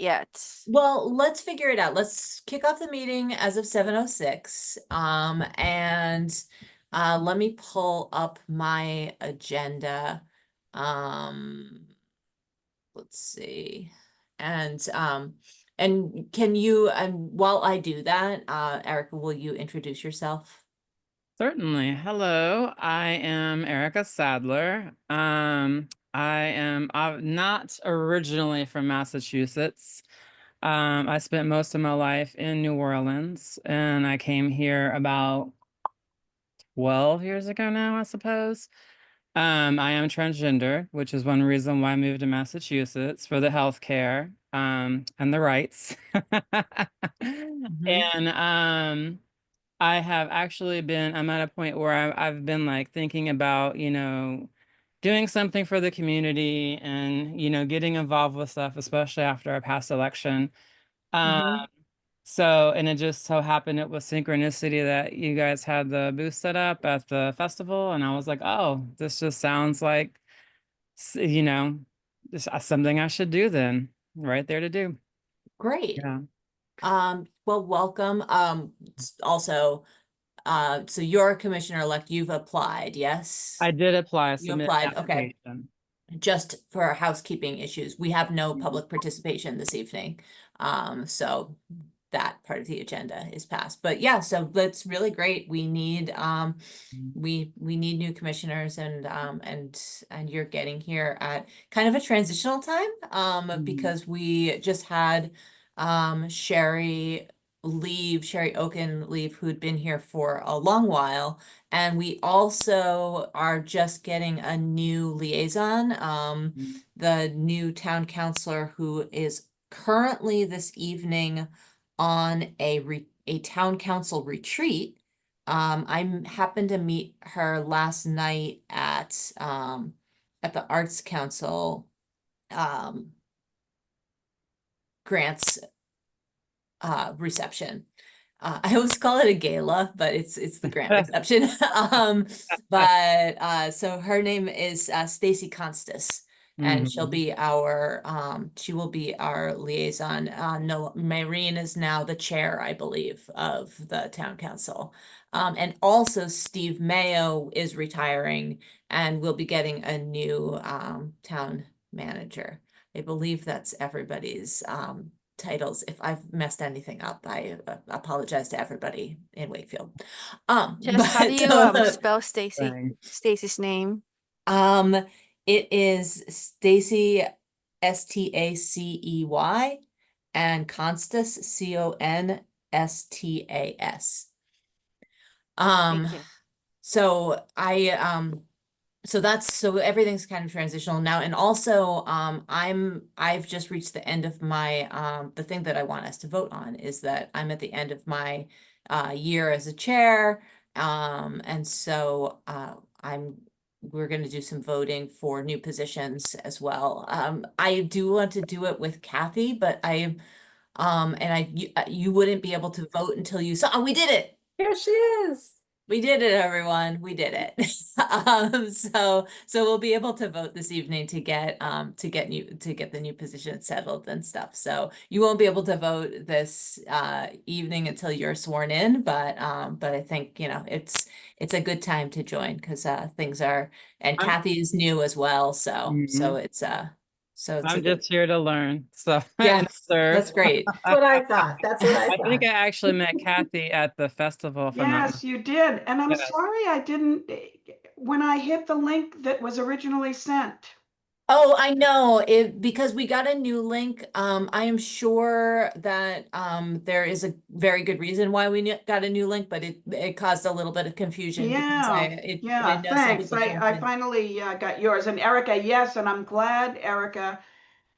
yet. Well, let's figure it out. Let's kick off the meeting as of 7:06. And let me pull up my agenda. Um, let's see. And can you, and while I do that, Erica, will you introduce yourself? Certainly. Hello, I am Erica Sadler. I am not originally from Massachusetts. I spent most of my life in New Orleans, and I came here about 12 years ago now, I suppose. I am transgender, which is one reason why I moved to Massachusetts for the healthcare, and the rights. Mhm. And I have actually I'm at a point where I've been like thinking about, doing something for the community and, getting involved with stuff, especially after our past election. Um, Mhm. and it just so happened it was synchronicity that you guys had the booth set up at the festival. And I was like, oh, this just sounds like, s- you know, this something I should do then. Right there to do. Great. Yeah. Well, welcome. Also, so you're a commissioner-elect, you've applied, yes? I did apply, You submit an applied, okay. application. Just for housekeeping issues, we have no public participation this evening. So that part of the agenda is passed. But yeah, so that's really great. We need we need new commissioners and you're getting here at kind of a transitional time Mhm. because we just had Sherry Oken leave, who'd been here for a long while. And we also are just getting a new liaison, the new town councilor who is currently this evening on a town council retreat. I happened to meet her last night at the Arts Council um grants reception. I always call it a gala, but it's the grant reception. So her name is Stacy Constas, and Mhm. she will be our liaison. No, Maureen is now the chair, I believe, of the town council. And also Steve Mayo is retiring, and we'll be getting a new town manager. I believe that's everybody's titles. If I've messed anything up, I apologize to everybody in Wakefield. Just how do But you so, spell Stacy's name? um, it is Stacy, Stacey, and Constas, Constas. Um, Thank you. so so everything's kind of transitional now. And also, I've just reached the end of my, the thing that I want us to vote on is that I'm at the end of my, year as a chair. And so, we're going to do some voting for new positions as well. I do want to do it with Kathy, but you wouldn't be able to vote until you saw, oh, we did it. Here she is. We did it, everyone. We did it. So we'll be able to vote this evening to get the new position settled and stuff. So you won't be able to vote this evening until you're sworn in, but I think, it's a good time to join because things are, and I'm, Kathy is new as well, mhm. so it's a I'm good, just here to learn, so and yes, serve. that's great. That's what I thought. That's what I I think thought. I actually met Kathy at the festival, if I'm not Yes, mistaken. you did. And I'm Yes. sorry I didn't, when I hit the link that was originally sent. Oh, I know it because we got a new link. I am sure that there is a very good reason why we got a new link, but it caused a little bit of confusion because Yeah, I yeah, know some thanks. people I, jumped I in. finally got yours. And Erica, yes, and I'm glad, Erica,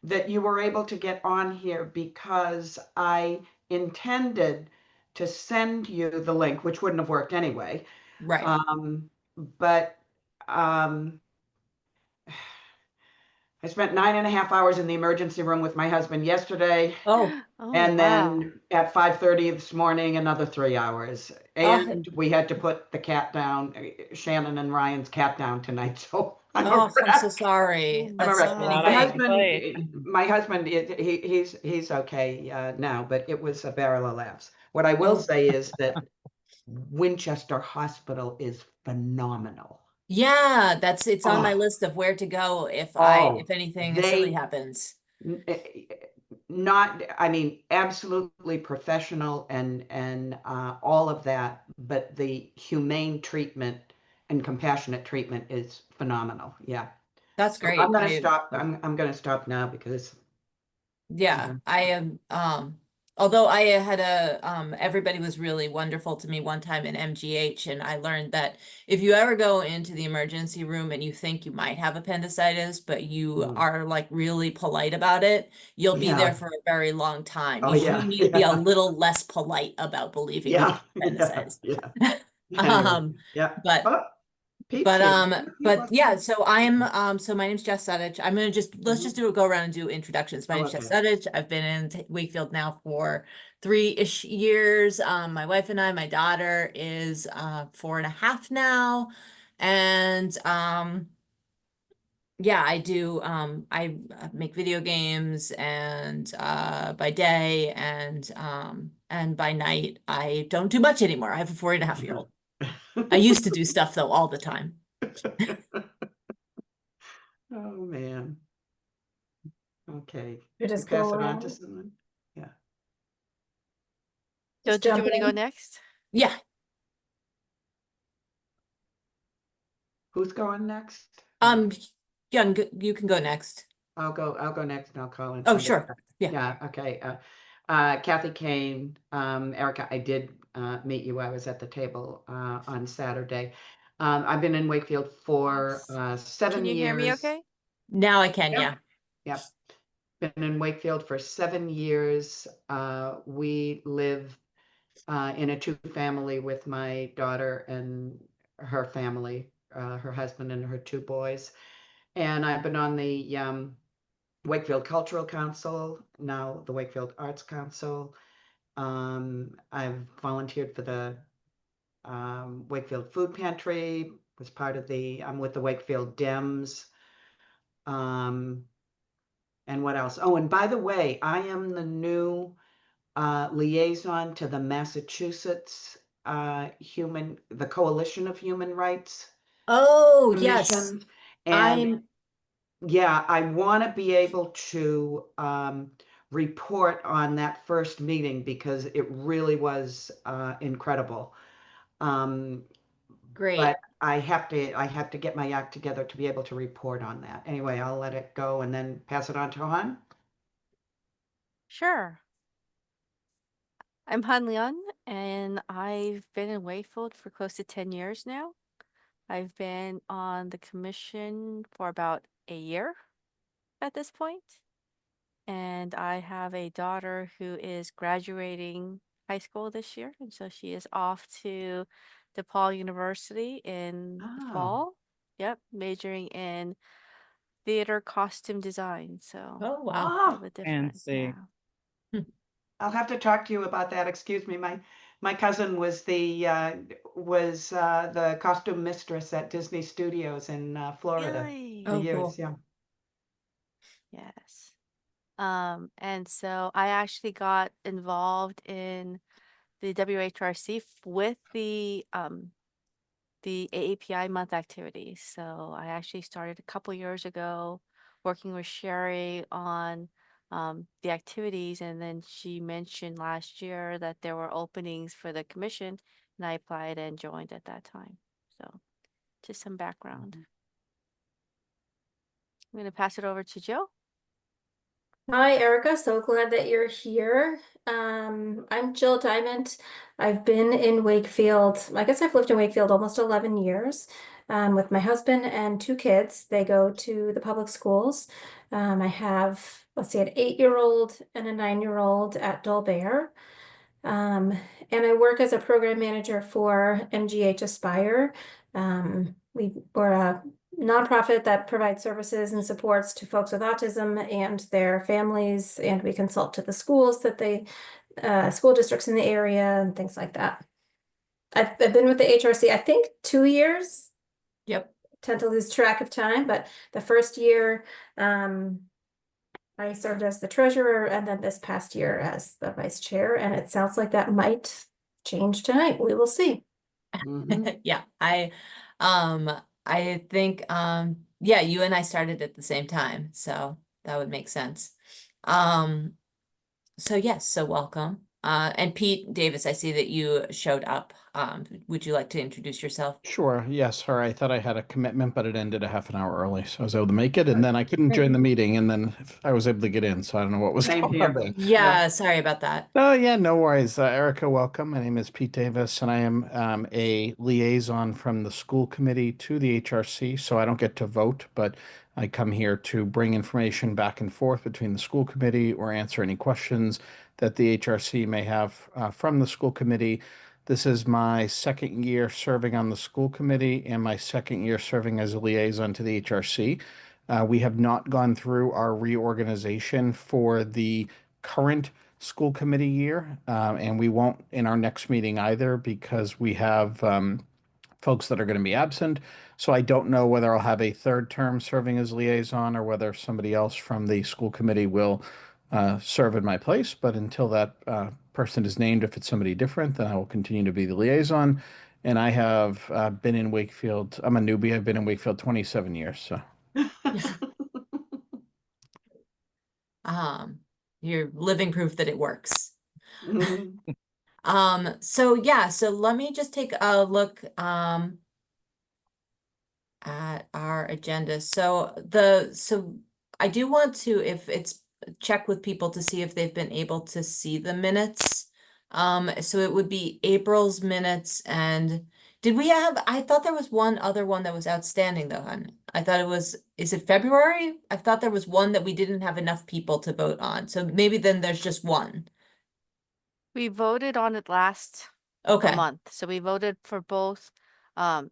that you were able to get on here because I intended to send you the link, which wouldn't have worked anyway. Right. But um, I spent 9.5 hours in the emergency room with my husband yesterday. Oh, Oh, And wow. then at 5:30 this morning, another 3 hours. uh, And we had to put the cat down, Shannon and Ryan's cat down tonight. So I'm a Oh, I'm wreck. so sorry. Oh, I'm a That's so wreck. many Lot My on your things. husband, my husband, he's okay now, but it was a barrel of laughs. What I will Oh. say is that Winchester Hospital is phenomenal. Yeah, it's on my Oh, list of where to go if oh, anything silly they happens. not, I mean, absolutely professional and all of that, but the humane treatment and compassionate treatment is phenomenal. Yeah. That's So I'm great. gonna stop. I'm gonna stop now because Yeah, I am, although I had everybody was really wonderful to me one time in MGH, and I learned that if you ever go into the emergency room and you think you might have appendicitis, but you Mm. are like really polite about it, you'll be there Yeah. for a very long time. Oh You yeah, need to be a yeah, little less polite about believing you yeah, have yeah, appendicitis. yeah. Anyway, yeah. But Oh, Pete's here. but yeah, so so my name's Jess Suddich. I'm gonna let's just go around and do introductions. My Oh, name's Jess okay. Suddich. I've been in Wakefield now for 3-ish years. My wife and I, my daughter is 4.5 now. And yeah, I do I make video games and by day and by night I don't do much anymore. I have a 4.5-year-old. I used to do stuff though all the time. Oh man. Okay. You You just pass go it on to around, someone? Yeah. So just did you jump want to go in. next? Yeah. Who's going next? Young, you can go next. I'll go next and I'll call in Oh, somebody. sure. Yeah. Yeah, okay. Kathy Kane, Erica, I did meet you. I was at the table on Saturday. I've been in Wakefield for Can 7 you hear me years. okay? Now I can, Yep. yeah. Yep. Been in Wakefield for 7 years. We live in a two-family with my daughter and her family, her husband and her 2 boys. And I've been on the Wakefield Cultural Council, now the Wakefield Arts Council. I've volunteered for the Wakefield Food Pantry, was part of I'm with the Wakefield Dems. And what else? Oh, and by the way, I am the new liaison to the Massachusetts the Coalition of Human Rights Oh, yes. Commissions. And I'm yeah, I want to be able to report on that first meeting because it really was incredible. Um, great. but I have to get my act together to be able to report on that. Anyway, I'll let it go and then pass it on to Han. Sure. I'm Han Leon, and I've been in Wakefield for close to 10 years now. I've been on the commission for about a year at this point, and I have a daughter who is graduating high school this year, and so she is off to DePaul University in the Oh, fall. Yep, majoring in theater costume design. So Oh, wow. a oh, little bit different. Fancy. Yeah. I'll have to talk to you about that. Excuse me. My cousin was the costume mistress at Disney Studios in Florida Really? for Oh, years. cool. Yeah. Yes. And so I actually got involved in the WHRC with the AAPI month activities. So I actually started a couple years ago working with Sherry on the activities, and then she mentioned last year that there were openings for the commission, and I applied and joined at that time. So just some background. I'm going to pass it over to Joe. Hi, Erica. So glad that you're here. I'm Jill Diamond. I've been in Wakefield. I guess I've lived in Wakefield almost 11 years with my husband and 2 kids. They go to the public schools. I have, let's see, an 8-year-old and a 9-year-old at Dolbear. And I work as a program manager for MGH Aspire. We're a nonprofit that provides services and supports to folks with autism and their families, and we consult to the schools school districts in the area and things like that. I've been with the HRC, I think 2 years. Yep. tend to lose track of time, but the first year, I served as the treasurer, and then this past year as the vice chair, and it sounds like that might change tonight. We will see. Mhm. Yeah, I think, yeah, you and I started at the same time, so that would make sense. So yes, so welcome. And Pete Davis, I see that you showed up. Would you like to introduce yourself? Sure. Yes, sorry. I thought I had a commitment, but it ended a half an hour early, so I was able to make it, and then I couldn't Great. join the meeting, and then I was able to get in, so I don't know what was Same going on here. there. Yeah, sorry about that. Oh, yeah, no worries. Erica, welcome. My name is Pete Davis, and I am a liaison from the school committee to the HRC, so I don't get to vote, but I come here to bring information back and forth between the school committee or answer any questions that the HRC may have from the school committee. This is my second year serving on the school committee and my second year serving as a liaison to the HRC. We have not gone through our reorganization for the current school committee year, and we won't in our next meeting either because we have folks that are going to be absent. So I don't know whether I'll have a third term serving as liaison or whether somebody else from the school committee will serve in my place. But until that person is named, if it's somebody different, then I will continue to be the liaison. And I have been in Wakefield. I'm a newbie. I've been in Wakefield 27 years. So Um, you're living proof that it works. Mhm. So yeah, so let me just take a look at our agenda. So I do want to, if it's check with people to see if they've been able to see the minutes. So it would be April's minutes, and did we have, I thought there was one other one that was outstanding though, hon. I thought it was, is it February? I thought there was one that we didn't have enough people to vote on. So maybe then there's just one. We voted on it last Okay. month, so we voted for both um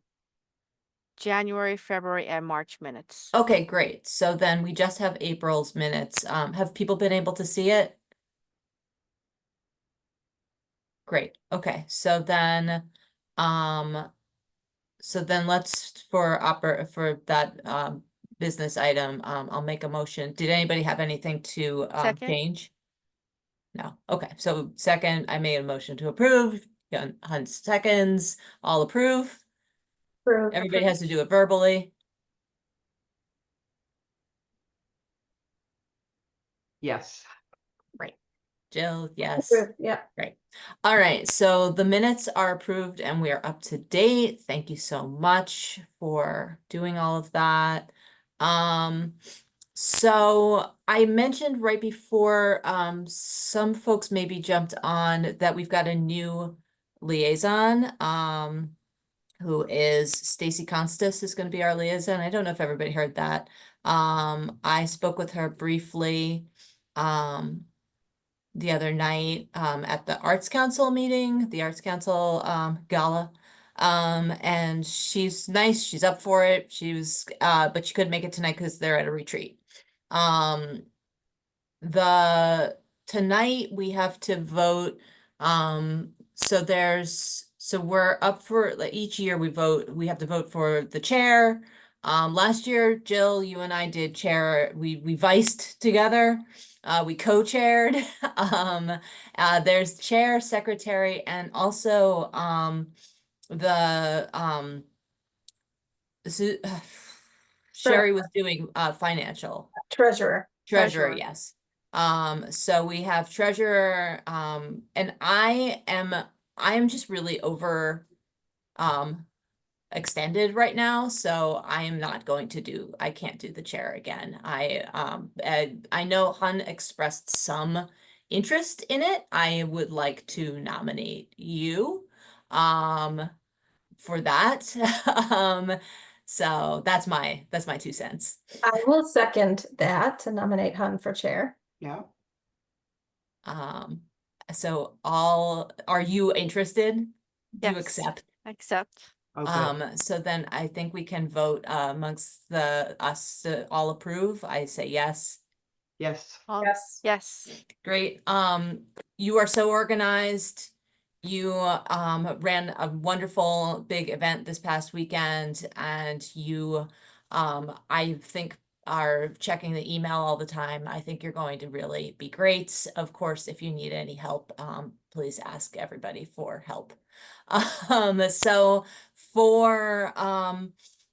January, February, and March minutes. Okay, great. So then we just have April's minutes. Have people been able to see it? Great. Okay, so then let's for that business item, I'll make a motion. Did anybody have anything to Second? change? No. Okay, so second, I made a motion to approve. Hunt seconds, all approve. Everybody has to do it verbally. Yes. Right. Jill, yes. Approved, yeah. Great. All right, so the minutes are approved and we are up to date. Thank you so much for doing all of that. So I mentioned right before, some folks maybe jumped on that we've got a new liaison, who is Stacy Constas is going to be our liaison. I don't know if everybody heard that. I spoke with her briefly, the other night at the Arts Council meeting, the Arts Council gala. And she's nice, she's up for it. She was but she couldn't make it tonight because they're at a retreat. Um the tonight we have to vote. So we're up for, like, each year we have to vote for the chair. Last year, Jill, you and I did chair, we viced together. We co-chaired. There's chair, secretary, and also the Su- Sherry was doing financial. Treasurer. Treasurer, Treasurer. yes. So we have treasurer, and I am just really over extended right now, so I am not going to do, I can't do the chair again. I know Hun expressed some interest in it. I would like to nominate you for that. So that's my 2 cents. I will second that to nominate Hun for chair. Yeah. Um, so are you interested? Do you Yes. accept? Accept. Oh, good. So then I think we can vote amongst us to all approve. I say yes. Yes. All- Yes. Yes. Great. You are so organized. You ran a wonderful big event this past weekend, and you I think are checking the email all the time. I think you're going to really be great. Of course, if you need any help, please ask everybody for help. So for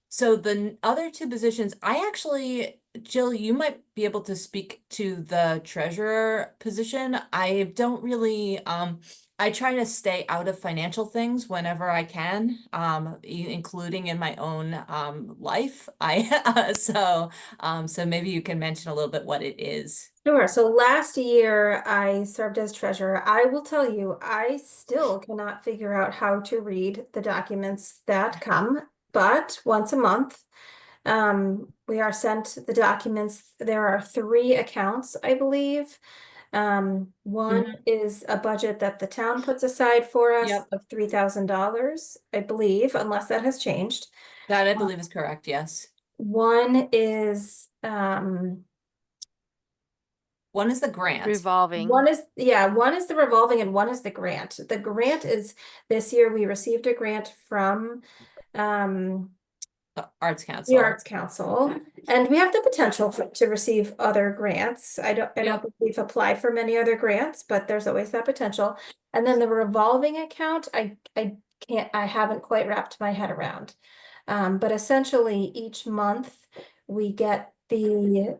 so the other two positions, I actually, Jill, you might be able to speak to the treasurer position. I don't really I try to stay out of financial things whenever I can, including in my own life. So maybe you can mention a little bit what it is. Sure. So last year I served as treasurer. I will tell you, I still cannot figure out how to read the documents that come, but once a month, we are sent the documents. There are three accounts, I believe. One Mhm. is a budget that the town puts aside for us Yep, of $3,000, I believe, unless that has changed. that I believe is correct. Yes. One is One is the grant, Revolving. one is the revolving and one is the grant. The grant is this year we received a grant from um the Arts the Council. Arts Council, and we have the potential to receive other grants. I don't Yep. think we've applied for many other grants, but there's always that potential. And then the revolving account, I haven't quite wrapped my head around. But essentially each month we get the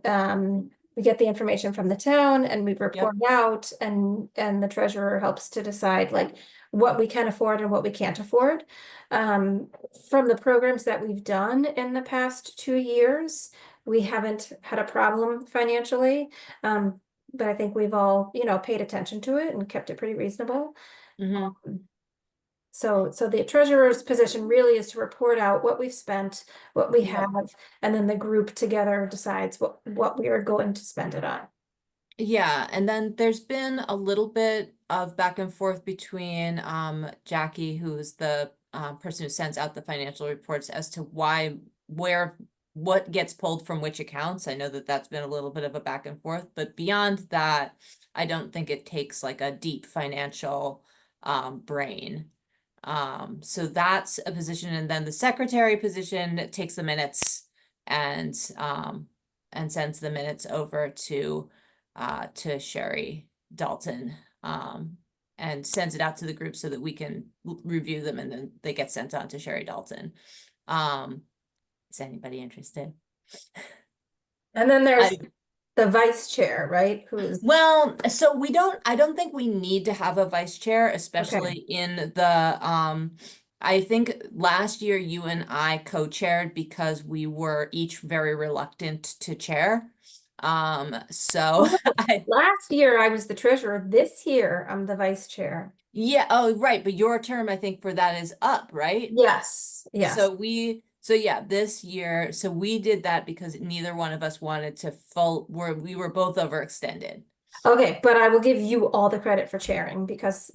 information from the town and we Yep. report out, and the treasurer helps to decide like what we can afford and what we can't afford. Um, from the programs that we've done in the past 2 years, we haven't had a problem financially. But I think we've all, paid attention to it and kept it pretty reasonable. Hmm. So the treasurer's position really is to report out what we've spent, what we Yep. have, and then the group together decides what we are going to spend it on. Yeah, and then there's been a little bit of back and forth between Jackie, who's the person who sends out the financial reports, as to what gets pulled from which accounts. I know that that's been a little bit of a back and forth, but beyond that, I don't think it takes like a deep financial brain. So that's a position, and then the secretary position takes the minutes and sends the minutes over to Sherry Dalton, and sends it out to the group so that we can review them, and then they get sent on to Sherry Dalton. Is anybody interested? And then there's I the vice chair, right? Who's Well, so I don't think we need to have a vice chair, okay. especially in I think last year you and I co-chaired because we were each very reluctant to chair. So Oh, last year I was the treasurer. This year I'm the vice chair. yeah, oh, right, but your term, I think, for that is up, right? Yes, yes. So yeah, this year, so we did that because neither one of us wanted to we were both overextended. Okay, but I will give you all the credit for chairing because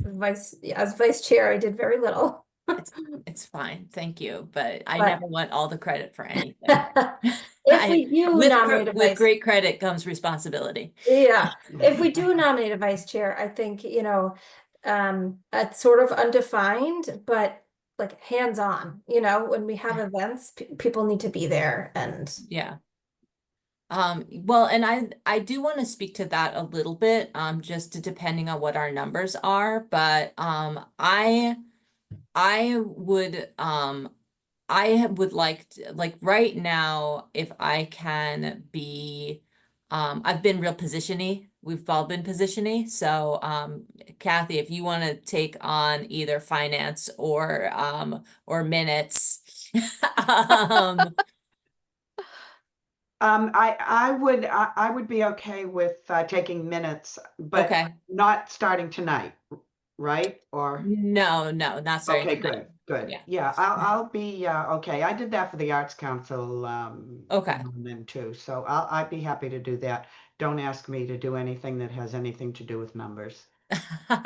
as vice chair, I did very little. It's it's fine, thank you, but I But never want all the credit for anything. if I we do nominate a with vice, great credit comes responsibility. yeah, if we do nominate a vice chair, I think, it's sort of undefined, but like hands-on, when we have events, people need to be there and Yeah. Well, and I do want to speak to that a little bit, just depending on what our numbers are, but I would like to, like right now, if I can be, I've been real positiony. We've all been positiony. So, Kathy, if you want to take on either finance or minutes, um, I would be okay with taking minutes, but okay. not starting tonight, right? Or No, not starting okay, tonight. good. Yeah. Yeah, I'll be okay. I did that for the Arts Council Okay. and then too, so I'd be happy to do that. Don't ask me to do anything that has anything to do with numbers,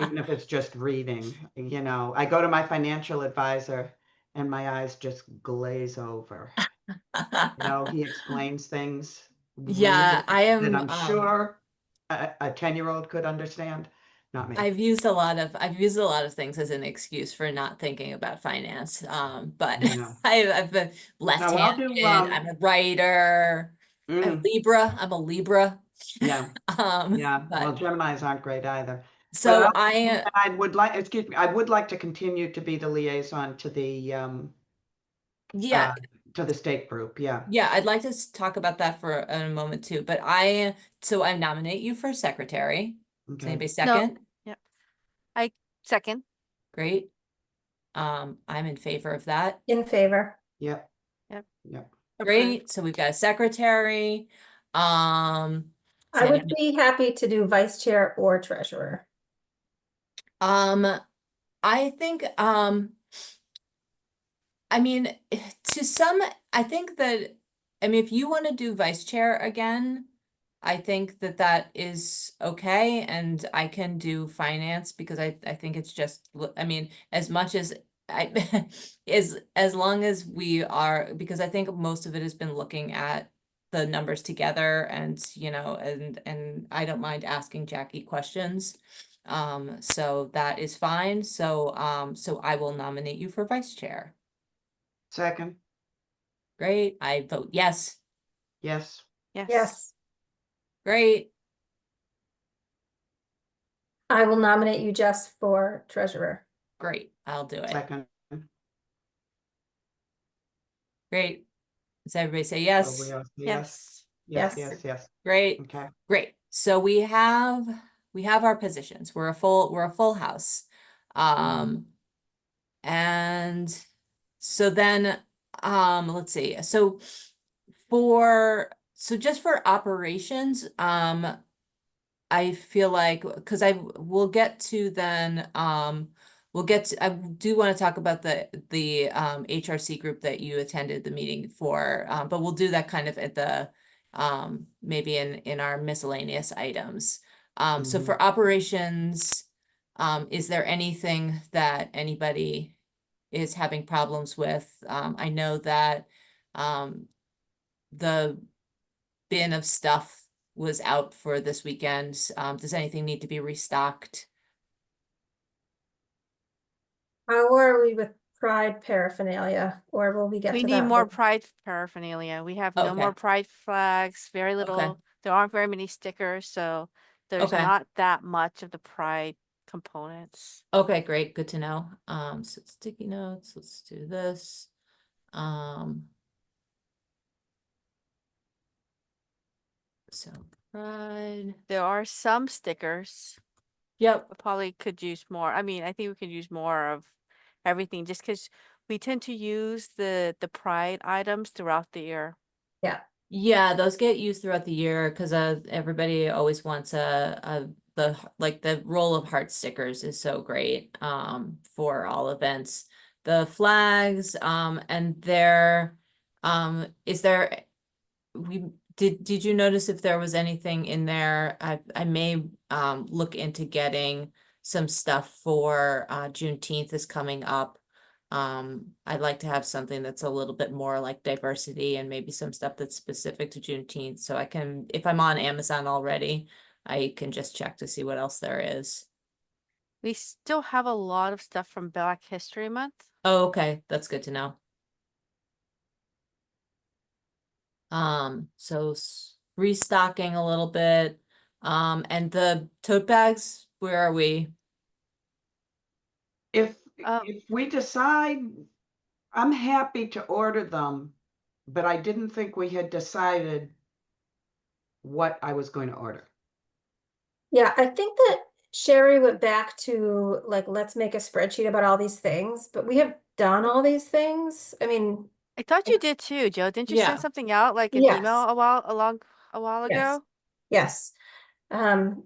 even if it's just reading. I go to my financial advisor and my eyes just glaze over. He explains things really Yeah, I that am I'm sure a 10-year-old could understand. not me. I've used a lot of things as an excuse for not thinking about finance. But Yeah. I've been No, I'll left-handed. do, I'm a writer. I'm mm, Libra. I'm a Libra. yeah, yeah. Well, But Geminis aren't great either. But so I, I would like, excuse me, I would like to continue to be the liaison yeah, uh, to the state group. Yeah. yeah, I'd like to talk about that for a moment too. But so I nominate you for secretary. Does Okay. anybody No. second? Yep. I second. Great. I'm in favor of that. In favor. Yep. Yep. Yep. Approved. Great. So we've got a secretary. Does I would anyone, be happy to do vice chair or treasurer. um, I think, I mean, to some, I think that, I mean, if you want to do vice chair again, I think that that is okay, and I can do finance because I think it's just, I mean, as much as I, as long as we are, because I think most of it has been looking at the numbers together and, you know, and I don't mind asking Jackie questions. So that is fine. So I will nominate you for vice chair. Second. Great. I vote yes. Yes. Yes. Yes, Great. I will nominate you just for treasurer. Great. I'll do it. Second. Great. Does everybody say So yes? we all say yes. Yes. Yes. Yes. Yes. Yes. Great. Okay. Great. So we have our positions. We're a full house. And so then let's see. So just for operations, I feel like because I will get to then I do want to talk about the HRC group that you attended the meeting for, but we'll do that kind of at the maybe in our miscellaneous items. So for operations, is there anything that anybody is having problems with? I know that the bin of stuff was out for this weekend. Does anything need to be restocked? How are we with Pride paraphernalia, or will we get We to need that more later? pride paraphernalia. We have no Okay, more pride flags, very okay, little. There aren't very many stickers, so there's okay, not that much of the pride components. okay, great, good to know. So sticky notes, let's do this. Um, so pride, There are some stickers. yep, We probably could use more. I mean, I think we could use more of everything just because we tend to use the pride items throughout the year. Yeah, yeah, those get used throughout the year because everybody always wants the roll of heart stickers is so great for all events. The flags and there is there we did you notice if there was anything in there? I may look into getting some stuff for Juneteenth is coming up. I'd like to have something that's a little bit more like diversity and maybe some stuff that's specific to Juneteenth. So I can, if I'm on Amazon already, I can just check to see what else there is. We still have a lot of stuff from Black History Month. Oh, okay, that's good to know. So restocking a little bit. And the tote bags, where are we? If Oh, if we decide, I'm happy to order them, but I didn't think we had decided what I was going to order. yeah, I think that Sherry went back to like, let's make a spreadsheet about all these things, but we have done all these things. I mean, I thought you did too, Joe. Didn't you send Yeah. something out like an email yes, a while yes, ago? yes.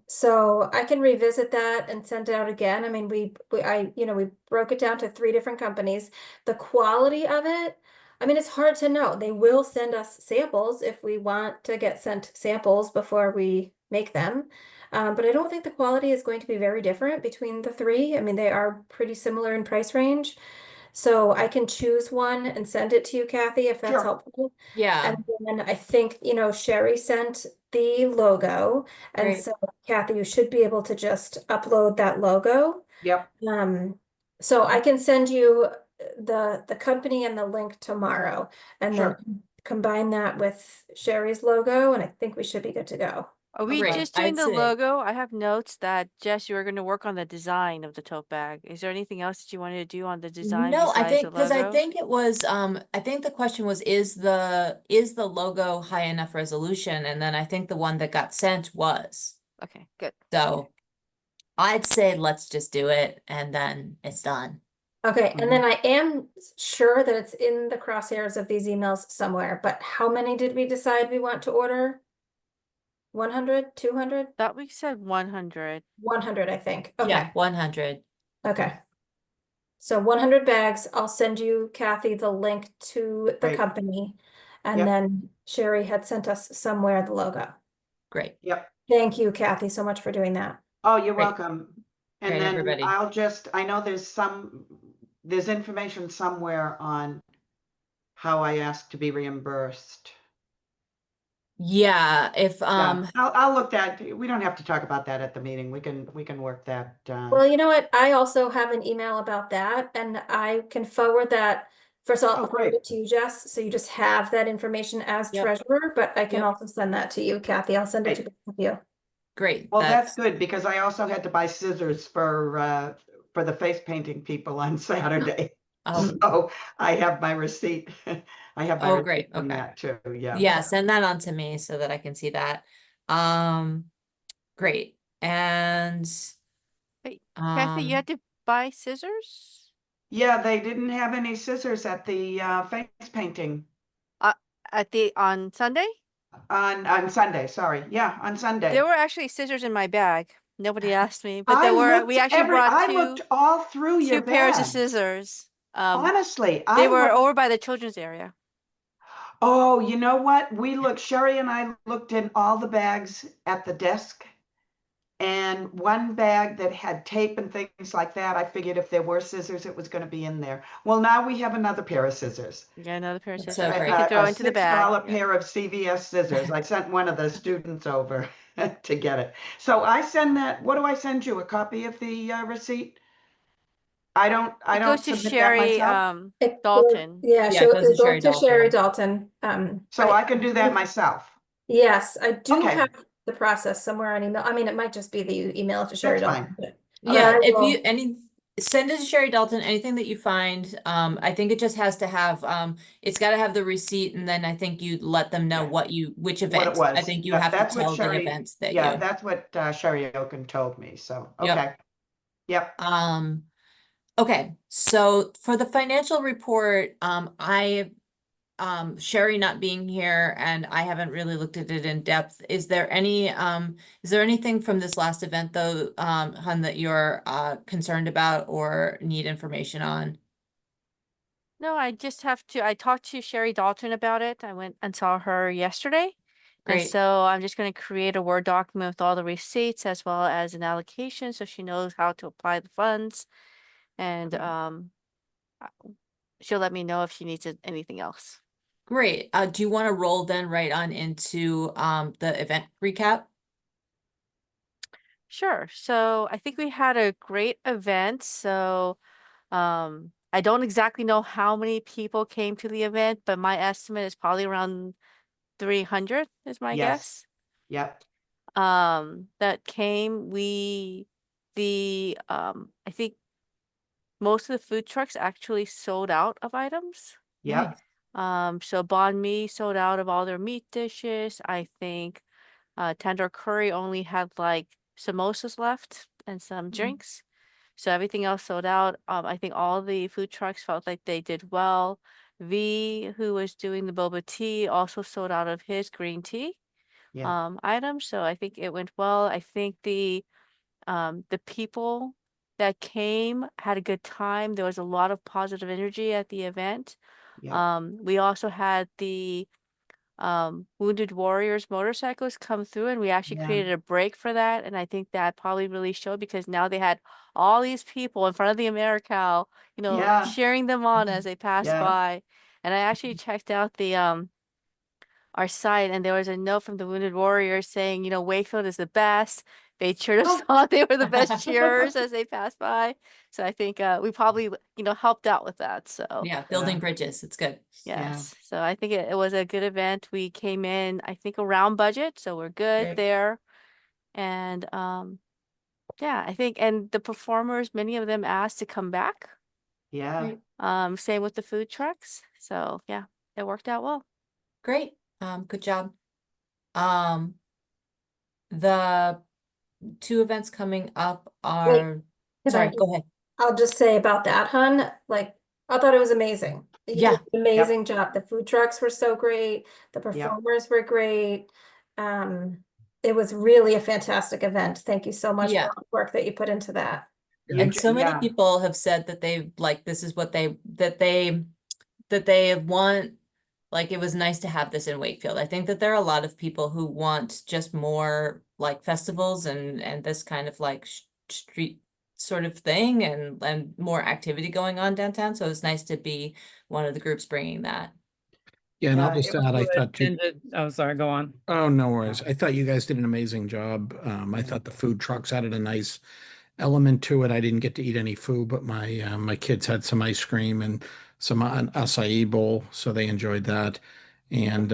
So I can revisit that and send it out again. I mean, we broke it down to 3 different companies. The quality of it, I mean, it's hard to know. They will send us samples if we want to get sent samples before we make them. But I don't think the quality is going to be very different between the 3. I mean, they are pretty similar in price range. So I can choose one and send it to you, Kathy, if that's Sure. helpful. Yeah. And then I think, Sherry sent the logo. And Great. so Kathy, you should be able to just upload that logo. Yep, So I can send you the company and the link tomorrow, and then sure. combine that with Sherry's logo, and I think we should be good to go. Are we Okay. just doing I'd the say. logo? I have notes that Jess, you were going to work on the design of the tote bag. Is there anything else that you wanted to do on the design No, I besides the think, because I logo? think it was, I think the question was, is the logo high enough resolution? And then I think the one that got sent was. Okay, good. So I'd say let's just do it and then it's done. Okay, and then Mhm. I am sure that it's in the crosshairs of these emails somewhere, but how many did we decide we want to order? 100, 200? Thought we said 100. 100, I think. Yeah, Okay, 100. okay. So 100 bags. I'll send you, Kathy, the link to the Great. company. And Yep. then Sherry had sent us somewhere the logo. Great. Yep. Thank you, Kathy, so much for doing that. Oh, you're Great. welcome. And Great, then everybody. I know there's information somewhere on how I asked to be reimbursed. Yeah, if, Yeah, I'll look that, we don't have to talk about that at the meeting. We can work that, Well, you know what? I also have an email about that, and I can forward that. First, Oh, I'll forward great. it to you, Jess, so you just have that information as Yep. treasurer, but I can Yep. also send that to you, Kathy. I'll send it to Great. both of you. great, Well, that's that's, good because I also had to buy scissors for the face painting people on Saturday. oh, So I have my receipt. I have my oh, receipt great, from okay. that too, yeah. Yeah, send that on to me so that I can see that. Great. And, Wait, Kathy, you had to buy scissors? Yeah, they didn't have any scissors at the face painting Uh, on Sunday? on Sunday, sorry. Yeah, on Sunday. There were actually scissors in my bag. Nobody asked me, but we actually brought I looked all through your two pairs of bag. scissors. Honestly, They I were looked. over by the children's area. Oh, you know what? Sherry and I looked in all the bags at the desk. And one bag that had tape and things like that, I figured if there were scissors, it was going to be in there. Well, now we have another pair of scissors. You got another pair of That's scissors so that we great. can throw A into the bag. $6 Yeah. pair of CVS scissors. I sent one of the students over to get it. So I send that. What do I send you? A copy of the receipt? I It goes don't to submit that Sherry myself. Dalton. Yeah, Yeah, it goes to it Sherry goes to Sherry Dalton. Dalton. So I can do that myself. Yes, I do Okay, have the process somewhere on email. I mean, it might just be that you email it to Sherry that's Dalton. fine. But Yeah, I if will. you send it to Sherry Dalton, anything that you find, I think it just has to have, it's gotta have the receipt, and then I think you let them know Yeah. which What it event. I was. think you Yeah, have to that's what tell the Sherry, events that yeah, you, that's what Sherry Oken told me. So, yep. okay. Yep. Okay, so for the financial report, Sherry not being here and I haven't really looked at it in depth. Is there anything from this last event though, Hun, that you're concerned about or need information on? No, I just have to. I talked to Sherry Dalton about it. I went and saw her yesterday. And Great. so I'm just going to create a Word document with all the receipts as well as an allocation so she knows how to apply the funds. And she'll let me know if she needs anything else. Great. Do you want to roll then right on into the event recap? Sure. So I think we had a great event. So I don't exactly know how many people came to the event, but my estimate is probably around 300 is my Yes. guess. Yep. That came. I think most of the food trucks actually sold out of items. Yep. So Banh Mi sold out of all their meat dishes. I think Tender Curry only had like samosas left and some drinks. So everything else sold out. I think all the food trucks felt like they did well. V, who was doing the boba tea, also sold out of his green tea Yeah. items. So I think it went well. I think the people that came had a good time. There was a lot of positive energy at the event. Yep. We also had the Wounded Warriors motorcycles come through, and we actually Yeah. created a break for that. And I think that probably really showed because now they had all these people in front of the Americal, Yeah. cheering them on as they passed Yeah. by. And I actually checked out our site, and there was a note from the Wounded Warriors saying, you know, Wakefield is the best. They cheered us Oh. on. They were the best cheers as they passed by. So I think we probably, you know, helped out with that. So Yeah, building Yeah. bridges. It's good. yes. So I think it was a good event. We came in, I think, around budget, so we're good Great. there. And yeah, I think, and the performers, many of them asked to come back. Yeah. Great. Same with the food trucks. So yeah, it worked out well. Great. Good job. The two events coming up Wait, are, can sorry, I go ahead. I'll just say about that, hun, like, I thought it was amazing. You did Yeah. an amazing job. The food trucks were so great. The Yep. performers were great. It was really a fantastic event. Thank you so much for Yeah. all the work that you put into that. And so many Yeah. people have said that they like this is what they want. Like it was nice to have this in Wakefield. I think that there are a lot of people who want just more like festivals and this kind of like street sort of thing and more activity going on downtown. So it's nice to be one of the groups bringing that. Yeah, and I'll Yeah, just it was add, I thought you, Attended, oh, sorry, go on. oh, no worries. I thought you guys did an amazing job. I thought the food trucks added a nice element to it. I didn't get to eat any food, but my kids had some ice cream and some an acai bowl, so they enjoyed that. And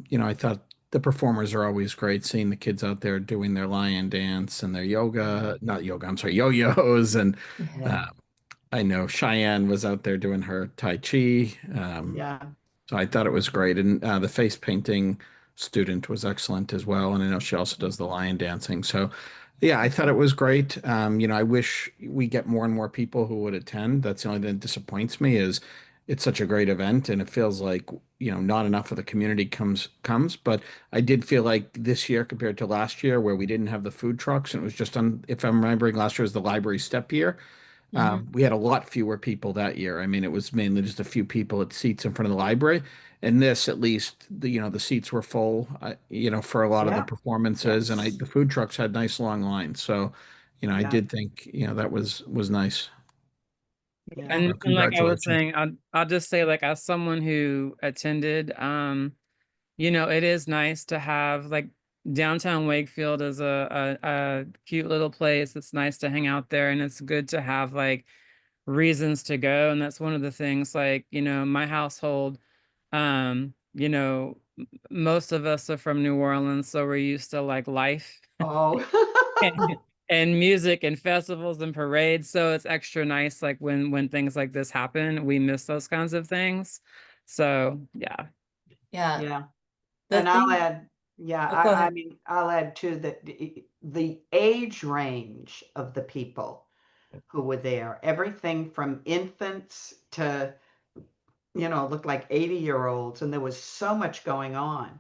you know, I thought the performers are always great. Seeing the kids out there doing their lion dance and their yoga, not yoga, I'm sorry, yo-yos, and Yeah. uh, I know Cheyenne was out there doing her Tai Chi. Yeah. So I thought it was great. And the face painting student was excellent as well. And I know she also does the lion dancing. So yeah, I thought it was great. You know, I wish we get more and more people who would attend. That's the only thing that disappoints me is it's such a great event and it feels like, you know, not enough of the community comes. But I did feel like this year compared to last year where we didn't have the food trucks and it was just on, if I'm remembering last year was the library step year. Mhm. We had a lot fewer people that year. I mean, it was mainly just a few people at seats in front of the library. And this, at least, you know, the seats were full, you know, for a lot of the Yeah. performances, and Yes. the food trucks had nice long lines. So, you know, I Yeah. did think, you know, that was nice. Yeah. So And like I was congratulations. saying, I'll just say like as someone who attended, you know, it is nice to have like downtown Wakefield is a cute little place. It's nice to hang out there and it's good to have like reasons to go. And that's one of the things like, you know, my household, you know, most of us are from New Orleans, so we're used to like life Oh. and, and music and festivals and parades. So it's extra nice like when things like this happen, we miss those kinds of things. So yeah. Yeah. Yeah. The And I'll thing, add, yeah, oh, go I ahead. mean, I'll add too that the age range of the people who were there, everything from infants to, you know, looked like 80-year-olds, and there was so much going on.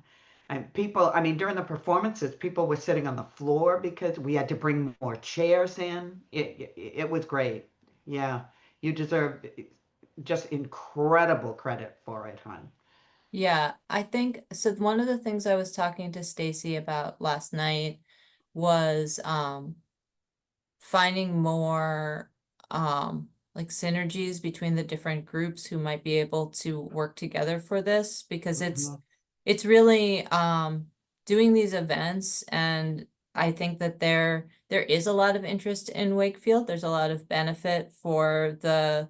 And people, I mean, during the performances, people were sitting on the floor because we had to bring more chairs in. It was great. Yeah, you deserve just incredible credit for it, hon. Yeah, I think so. One of the things I was talking to Stacy about last night was finding more like synergies between the different groups who might be able to work together for this because Mhm. it's really doing these events and I think that there is a lot of interest in Wakefield. There's a lot of benefit for the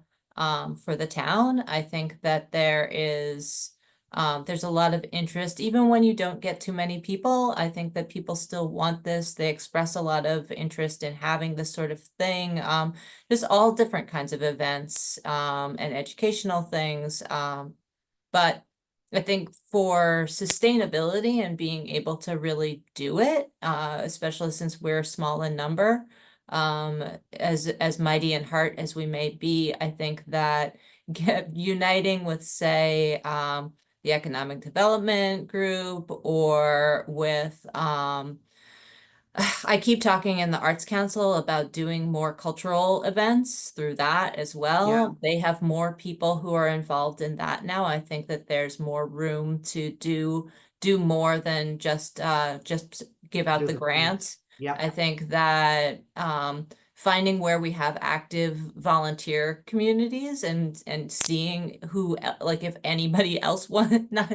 town. I think that there's a lot of interest, even when you don't get too many people. I think that people still want this. They express a lot of interest in having this sort of thing. Just all different kinds of events, and educational things. But I think for sustainability and being able to really do it, especially since we're small in number, as mighty in heart as we may be, I think that uniting with, say, the economic development group or with I keep talking in the Arts Council about doing more cultural events through that as Yeah, well. They have more people who are involved in that now. I think that there's more room to do more than just give out do the the food. grant. Yep. I think that finding where we have active volunteer communities and seeing who like if anybody else want not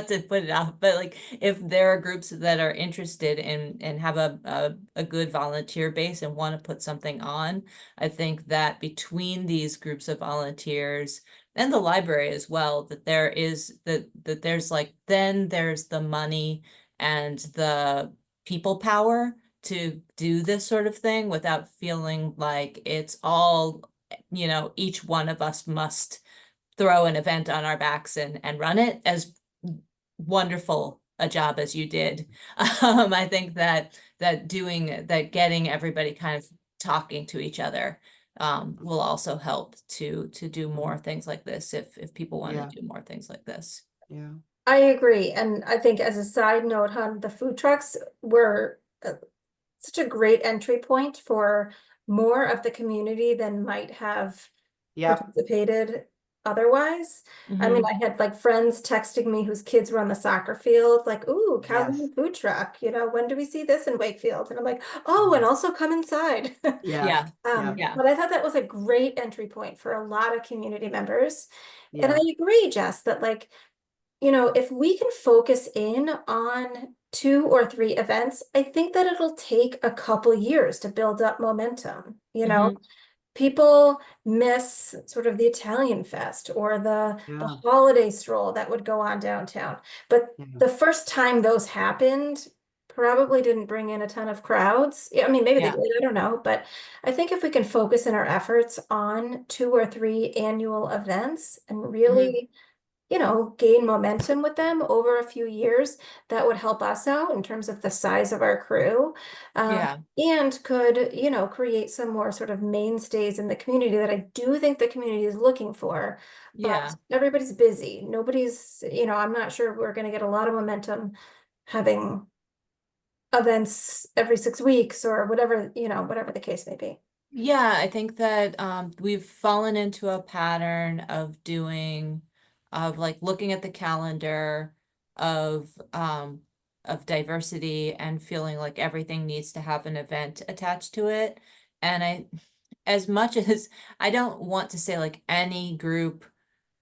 to put it out, but like if there are groups that are interested in and have a good volunteer base and want to put something on. I think that between these groups of volunteers and the library as well, that there is that there's like then there's the money and the people power to do this sort of thing without feeling like it's all, each one of us must throw an event on our backs and run it, as wonderful a job as you did. I think that getting everybody kind of talking to each other will also help to do more things like this if people want Yeah. to do more things like this. Yeah. I agree. And I think as a side note, the food trucks were such a great entry point for more of the community than might have Yep. participated otherwise. I mean, Mhm. I had like friends texting me whose kids were on the soccer field, like, ooh, Yes. Calhoun food truck, when do we see this in Wakefield? And I'm like, oh, and also come inside. Yes. Yeah, yeah, But I thought that was a great entry point for a lot of community members. And I Yeah. agree, Jess, that like, if we can focus in on 2 or 3 events, I think that it'll take a couple years to build up momentum. Mhm. People miss sort of the Italian Fest or the Yeah. holiday stroll that would go on downtown. But Yeah. the first time those happened, probably didn't bring in a ton of crowds. Yeah, I mean, maybe they Yeah. did, I don't know. But I think if we can focus in our efforts on 2 or 3 annual events and Mhm. really gain momentum with them over a few years, that would help us out in terms of the size of our crew. Yeah. And could, create some more sort of mainstays in the community that I do think the community is looking for. But Yeah. everybody's busy. Nobody's, I'm not sure we're going to get a lot of momentum having events every 6 weeks or whatever, whatever the case may be. Yeah, I think that we've fallen into a pattern of like looking at the calendar of diversity and feeling like everything needs to have an event attached to it. And as much as I don't want to say like any group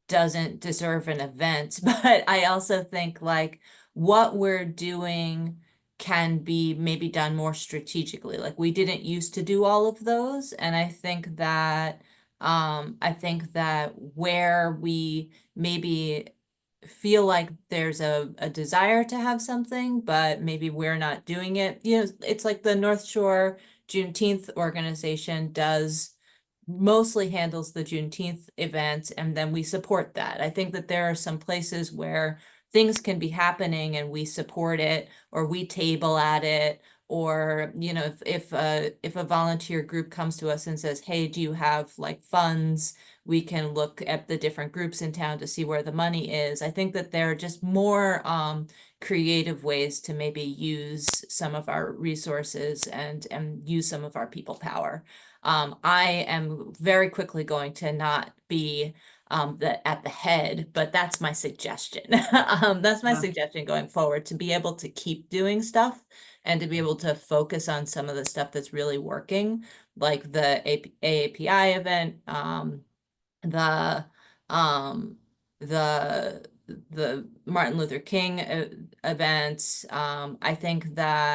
doesn't deserve an event, but I also think like what we're doing can be maybe done more strategically. Like we didn't used to do all of those, and I think that where we maybe feel like there's a desire to have something, but maybe we're not doing it. It's like the North Shore Juneteenth organization does mostly handles the Juneteenth event, and then we support that. I think that there are some places where things can be happening and we support it or we table at it, or if a volunteer group comes to us and says, hey, do you have like funds, we can look at the different groups in town to see where the money is. I think that there are just more creative ways to maybe use some of our resources and use some of our people power. I am very quickly going to not be at the head, but that's my suggestion. That's my Yeah. suggestion going forward, to be able to keep doing stuff and to be able to focus on some of the stuff that's really working, like the AAPI event, the um the Martin Luther King event. I think that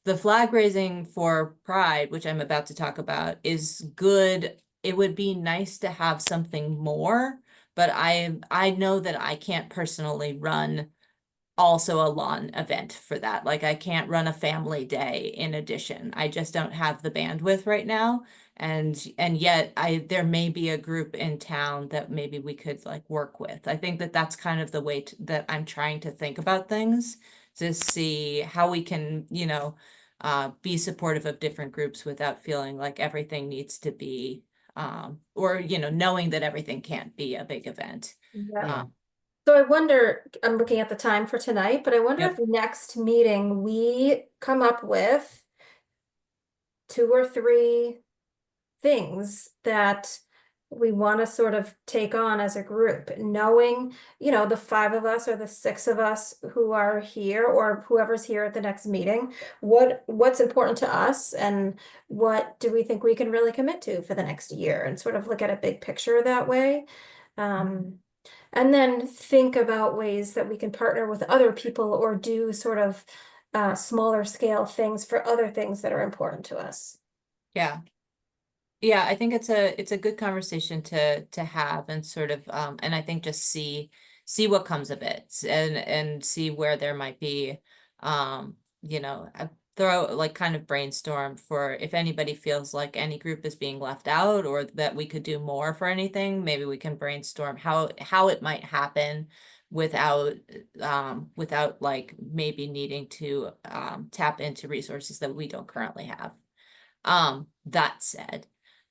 the flag raising for Pride, which I'm about to talk about, is good. It would be nice to have something more, but I know that I can't personally run also a lawn event for that. Like I can't run a family day in addition. I just don't have the bandwidth right now. And yet there may be a group in town that maybe we could like work with. I think that that's kind of the way that I'm trying to think about things, to see how we can, be supportive of different groups without feeling like everything needs to be or knowing that everything can't be a big event. Yeah. Yeah. So I wonder, I'm looking at the time for tonight, but I wonder if Yep. next meeting we come up with 2 or 3 things that we want to sort of take on as a group, knowing, you know, the 5 of us or the 6 of us who are here or whoever's here at the next meeting, what's important to us and what do we think we can really commit to for the next year, and sort of look at a big picture that way. And then think about ways that we can partner with other people or do sort of smaller scale things for other things that are important to us. Yeah. Yeah, I think it's a good conversation to have and sort of and I think just see what comes of it and see where there might be you know, throw like kind of brainstorm for if anybody feels like any group is being left out or that we could do more for anything, maybe we can brainstorm how it might happen without without like maybe needing to tap into resources that we don't currently have. That said,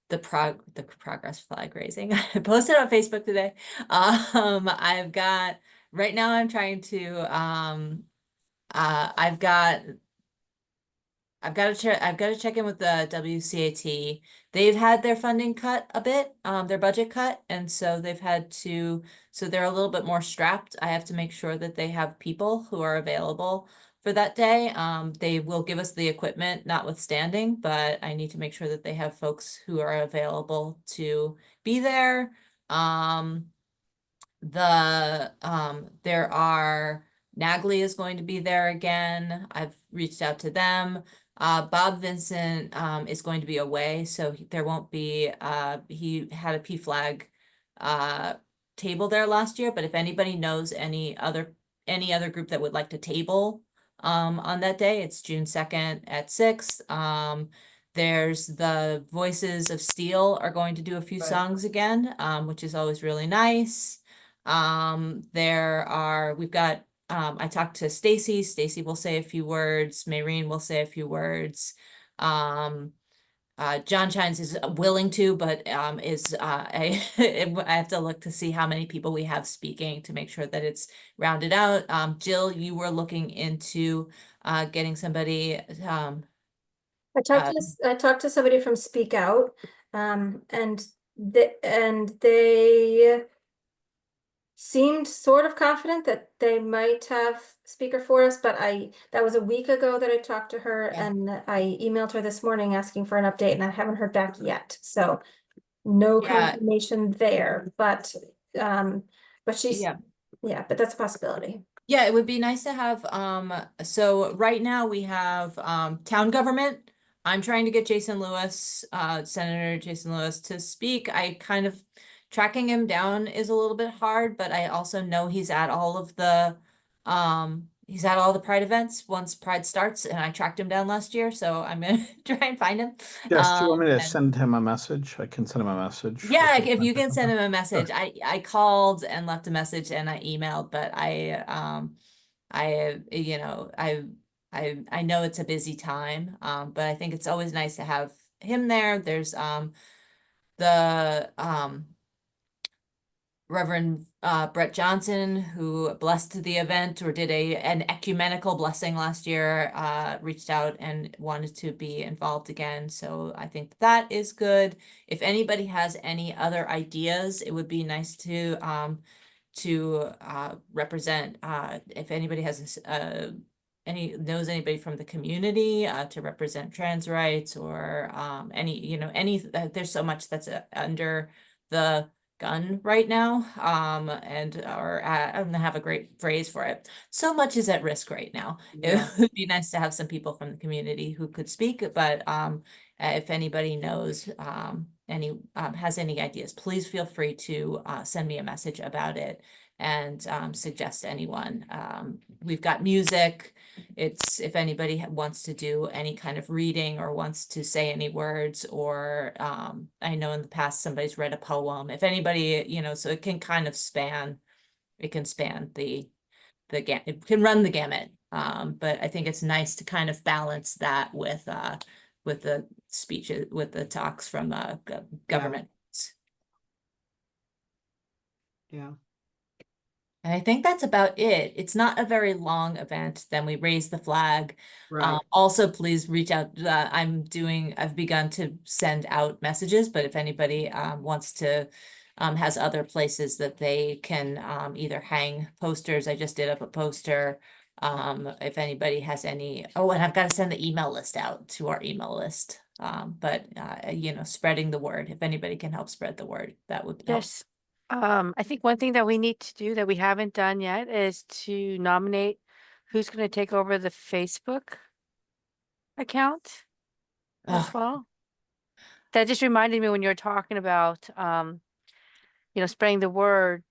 the progress flag raising. I posted on Facebook today. I've got right now I'm trying to I've got to check in with the WCAT. They've had their funding cut a bit, their budget cut, and so they've had to, so they're a little bit more strapped. I have to make sure that they have people who are available for that day. They will give us the equipment notwithstanding, but I need to make sure that they have folks who are available to be there. There are Nagley is going to be there again. I've reached out to them. Bob Vincent is going to be away, so there won't be he had a PFLAG table there last year, but if anybody knows any other group that would like to table on that day, it's June 2nd at 6. There's the Voices of Steel are going to do a few songs again, which is always really nice. We've got I talked to Stacy. Stacy will say a few words. Maureen will say a few words. John Shines is willing to, but I have to look to see how many people we have speaking to make sure that it's rounded out. Jill, you were looking into getting somebody. I talked to somebody from Speak Out, and they seemed sort of confident that they might have speaker for us, but that was a week ago that I talked to her, Yeah. and I emailed her this morning asking for an update, and I haven't heard back yet. So no Yeah. confirmation there, but she's Yeah. yeah, but that's a possibility. Yeah, it would be nice to have, so right now we have, town government. I'm trying to get Jason Lewis, Senator Jason Lewis to speak. I kind of, tracking him down is a little bit hard, but I also know he's at all the Pride events once Pride starts, and I tracked him down last year, so I'm gonna try and find him. Yes, do you want me to And- send him a message? I can send him a message. Yeah, with the if you can contact send him info. a message. I called and left a message and I emailed, but you know, I know it's a busy time, but I think it's always nice to have him there. There's the Reverend Brett Johnson, who blessed the event or did an ecumenical blessing last year, reached out and wanted to be involved again. So I think that is good. If anybody has any other ideas, it would be nice to represent, if anybody has knows anybody from the community to represent trans rights or there's so much that's under the gun right now, and or I don't have a great phrase for it. So much is at risk right now. Yeah. It would be nice to have some people from the community who could speak, but if anybody knows has any ideas, please feel free to send me a message about it and suggest anyone. We've got music. It's if anybody wants to do any kind of reading or wants to say any words, or I know in the past somebody's read a poem. If anybody, so it can kind of span, it can span it can run the gamut. But I think it's nice to kind of balance that with the speeches, with the talks from government. Yeah. And I think that's about it. It's not a very long event. Then we raise the flag. Right. Also, please reach out. I've begun to send out messages, but if anybody wants to, has other places that they can either hang posters. I just did up a poster. If anybody has any, oh, and I've got to send the email list out to our email list. But you know, spreading the word. If anybody can help spread the word, that would help. Yes. I think one thing that we need to do that we haven't done yet is to nominate who's going to take over the Facebook account as Ugh, well. That just reminded me when you were talking about, spreading the word.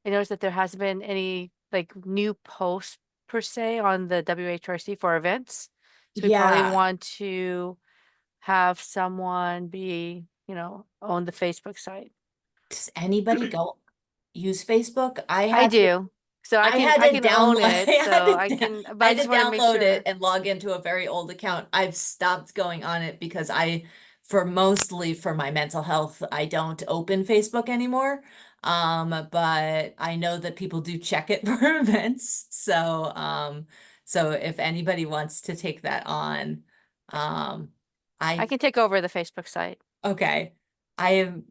I noticed that there hasn't been any like new posts per se on the WHRC for events. So we probably yeah. want to have someone be, own the Facebook site. Does anybody go use Facebook? I do. So I I can had I to can own download it. So I can, but I I had to just want to make download it sure. and log into a very old account. I've stopped going on it because mostly for my mental health, I don't open Facebook anymore. But I know that people do check it for events. So if anybody wants to take that on, I I can take over the Facebook site. okay. I am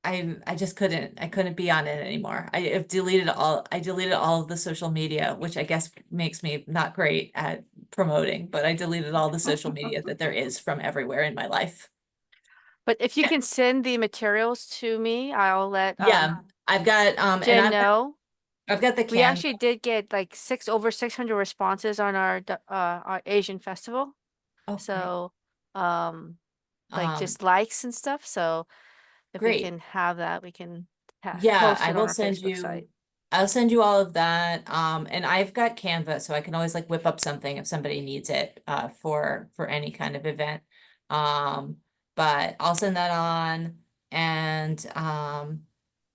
I just I couldn't be on it anymore. I deleted all of the social media, which I guess makes me not great at promoting, but I deleted all the social media that there is from everywhere in my life. But if you can send the materials to me, I'll let Yeah, I've got and Jen know. I've got the We can. actually did get like over 600 responses on our Asian festival. Oh, great. So like Um, just likes and stuff. So if we great. can have that, we can Yeah, post it on our Facebook site. I'll send you all of that. And I've got Canva, so I can always like whip up something if somebody needs it for any kind of event. Um, but I'll send that on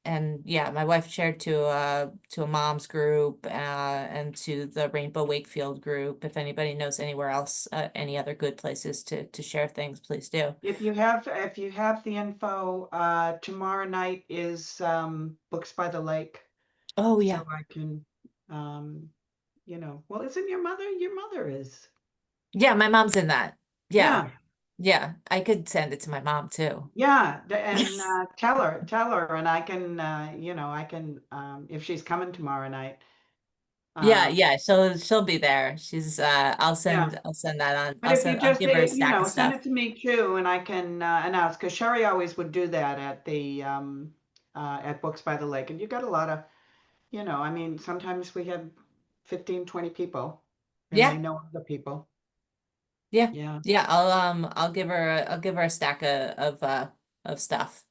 and yeah, my wife shared to a mom's group and to the Rainbow Wakefield group. If anybody knows anywhere else, any other good places to share things, please do. If you have the info, tomorrow night is Books by the Lake. Oh So yeah. I can, well, isn't your mother is? Yeah, my mom's in that. Yeah. Yeah, Yeah, I could send it to my mom too. yeah, and tell her, and I can, if she's coming tomorrow night. Yeah, Um, yeah, she'll be there. She's yeah, I'll send that on. but if you I'll just, give her a stack of send stuff. it to me too, and I can announce, because Sherry always would do that at the at Books by the Lake, and you got a lot of, I mean, sometimes we have 15, 20 people, and they Yeah, know other people. yeah. Yeah, Yeah, I'll give her a stack of stuff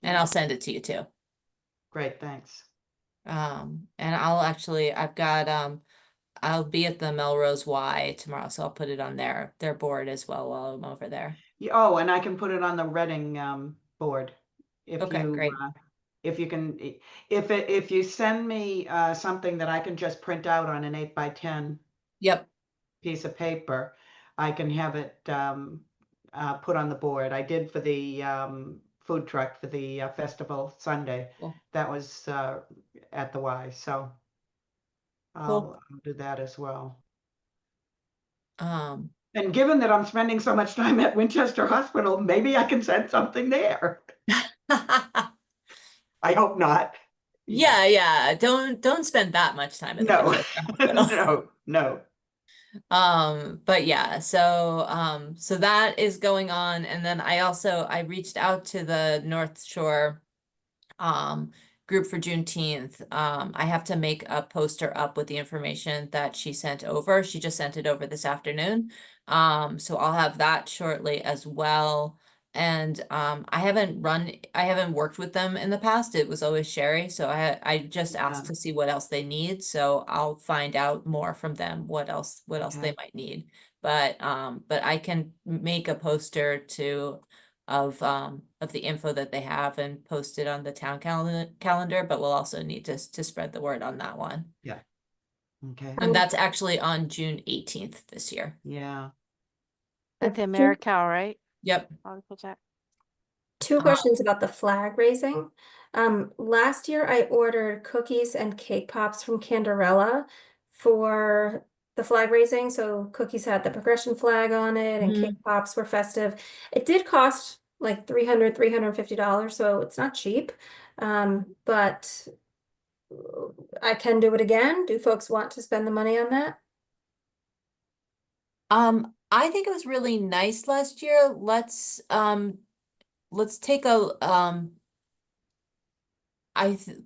and yeah, I'll send it to you too. great, thanks. And I'll be at the Melrose Y tomorrow, so I'll put it on their board as well while I'm over there. Yeah, oh, and I can put it on the Reading board if Okay, you great. if you can if you send me something that I can just print out on an 8x10 Yep. piece of paper, I can have it put on the board. I did for the food truck for the festival Sunday. Cool. That was at the Y, so Cool. I'll do that as well. Um, And given that I'm spending so much time at Winchester Hospital, maybe I can send something there. I hope not. yeah, yeah. Don't spend that much time at the No, Winchester Hospital. no. But yeah, so that is going on. And then I reached out to the North Shore um group for Juneteenth. I have to make a poster up with the information that she sent over. She just sent it over this afternoon. So I'll have that shortly as well. And I haven't worked with them in the past. It was always Sherry, so I just Yeah, asked to see what else they need. So I'll find out more from them what else they okay. might need. But I can make a poster of the info that they have and post it on the town calendar, but we'll also need to spread the word on that one. Yeah. Okay. And that's actually on June 18th this year. Yeah. At the Two, AmeriCal, right? Yep. I'll put that. two questions about the flag raising. Last year I ordered cookies and cake pops from Canderella for the flag raising. So cookies had the progression flag on it and cake pops were festive. It did cost like $350, so it's not cheap. But I can do it again. Do folks want to spend the money on that? I think it was really nice last year. Let's take a